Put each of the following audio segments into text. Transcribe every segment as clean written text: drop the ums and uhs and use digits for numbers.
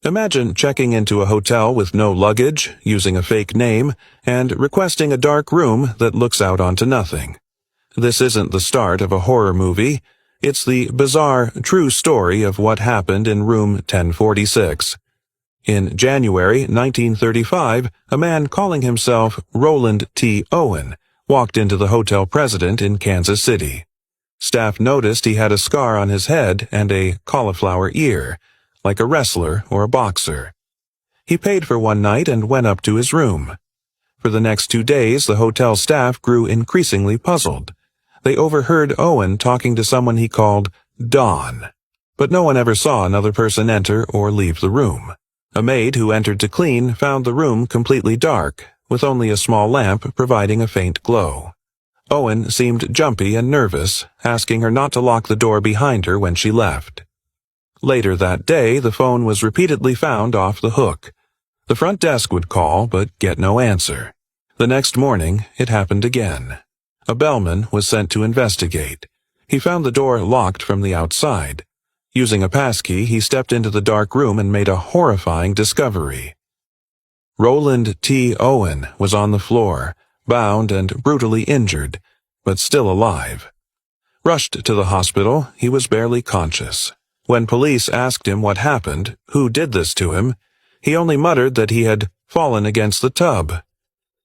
Imagine checking into a hotel with no luggage, using a fake name, and requesting a dark room that looks out onto nothing. This isn't the start of a horror movie. It's the bizarre, true story of what happened in room 1046. In January 1935, a man calling himself Roland T. Owen walked into the hotel president in Kansas City. Staff noticed he had a scar on his head and a cauliflower ear, like a wrestler or a boxer. He paid for one night and went up to his room. For the next 2 days, the hotel staff grew increasingly puzzled. They overheard Owen talking to someone he called Dawn, but no one ever saw another person enter or leave the room. A maid who entered to clean found the room completely dark, with only a small lamp providing a faint glow. Owen seemed jumpy and nervous, asking her not to lock the door behind her when she left. Later that day, the phone was repeatedly found off the hook. The front desk would call, but get no answer. The next morning, it happened again. A bellman was sent to investigate. He found the door locked from the outside. Using a passkey, he stepped into the dark room and made a horrifying discovery. Roland T. Owen was on the floor, bound and brutally injured, but still alive. Rushed to the hospital, he was barely conscious. When police asked him what happened, who did this to him, he only muttered that he had fallen against the tub.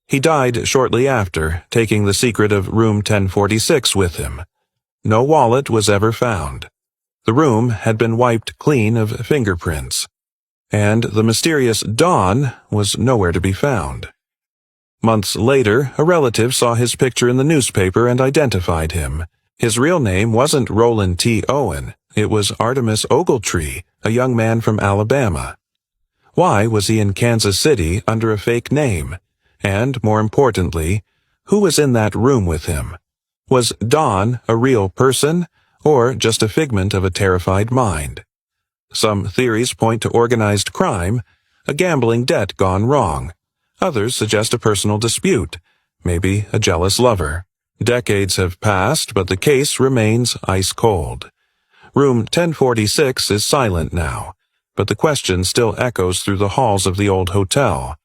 He died shortly after, taking the secret of room 1046 with him. No wallet was ever found. The room had been wiped clean of fingerprints, and the mysterious Dawn was nowhere to be found. Months later, a relative saw his picture in the newspaper and identified him. His real name wasn't Roland T. Owen. It was Artemis Ogletree, a young man from Alabama. Why was he in Kansas City under a fake name? And, more importantly, who was in that room with him? Was Dawn a real person, or just a figment of a terrified mind? Some theories point to organized crime, a gambling debt gone wrong. Others suggest a personal dispute, maybe a jealous lover. Decades have passed, but the case remains ice cold. Room 1046 is silent now, but the question still echoes through the halls of the old hotel.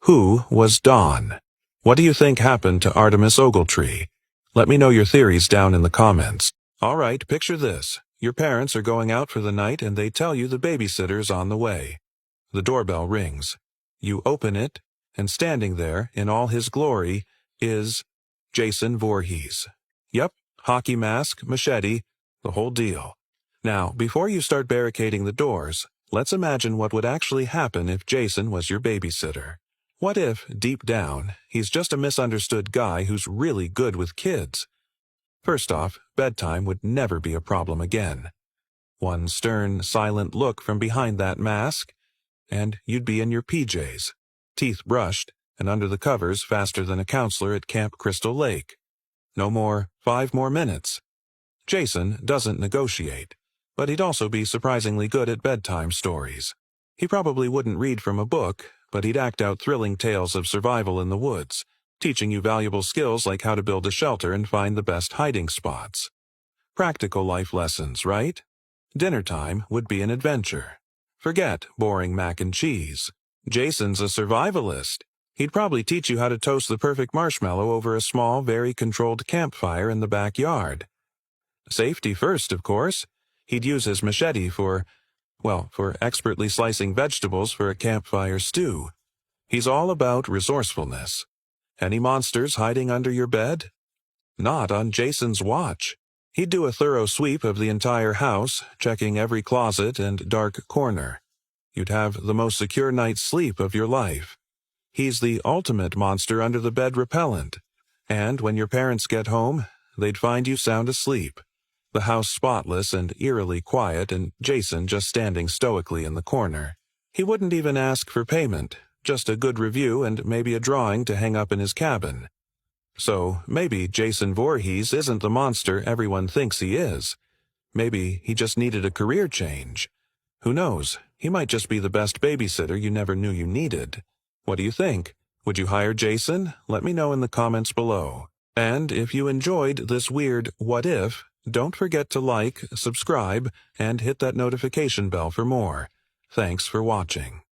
Who was Dawn? What do you think happened to Artemis Ogletree? Let me know your theories down in the comments. Alright, picture this. Your parents are going out for the night and they tell you the babysitter's on the way. The doorbell rings. You open it, and standing there, in all his glory, is Jason Voorhees. Yep, hockey mask, machete, the whole deal. Now, before you start barricading the doors, let's imagine what would actually happen if Jason was your babysitter. What if, deep down, he's just a misunderstood guy who's really good with kids? First off, bedtime would never be a problem again. One stern, silent look from behind that mask, and you'd be in your PJs, teeth brushed, and under the covers faster than a counselor at Camp Crystal Lake. No more 5 more minutes. Jason doesn't negotiate, but he'd also be surprisingly good at bedtime stories. He probably wouldn't read from a book, but he'd act out thrilling tales of survival in the woods, teaching you valuable skills like how to build a shelter and find the best hiding spots. Practical life lessons, right? Dinner time would be an adventure. Forget boring mac and cheese. Jason's a survivalist. He'd probably teach you how to toast the perfect marshmallow over a small, very controlled campfire in the backyard. Safety first, of course. He'd use his machete for expertly slicing vegetables for a campfire stew. He's all about resourcefulness. Any monsters hiding under your bed? Not on Jason's watch. He'd do a thorough sweep of the entire house, checking every closet and dark corner. You'd have the most secure night's sleep of your life. He's the ultimate monster under the bed repellent. And when your parents get home, they'd find you sound asleep. The house spotless and eerily quiet, and Jason just standing stoically in the corner. He wouldn't even ask for payment, just a good review and maybe a drawing to hang up in his cabin. So, maybe Jason Voorhees isn't the monster everyone thinks he is. Maybe he just needed a career change. Who knows, he might just be the best babysitter you never knew you needed. What do you think? Would you hire Jason? Let me know in the comments below. And if you enjoyed this weird what if, don't forget to like, subscribe, and hit that notification bell for more. Thanks for watching.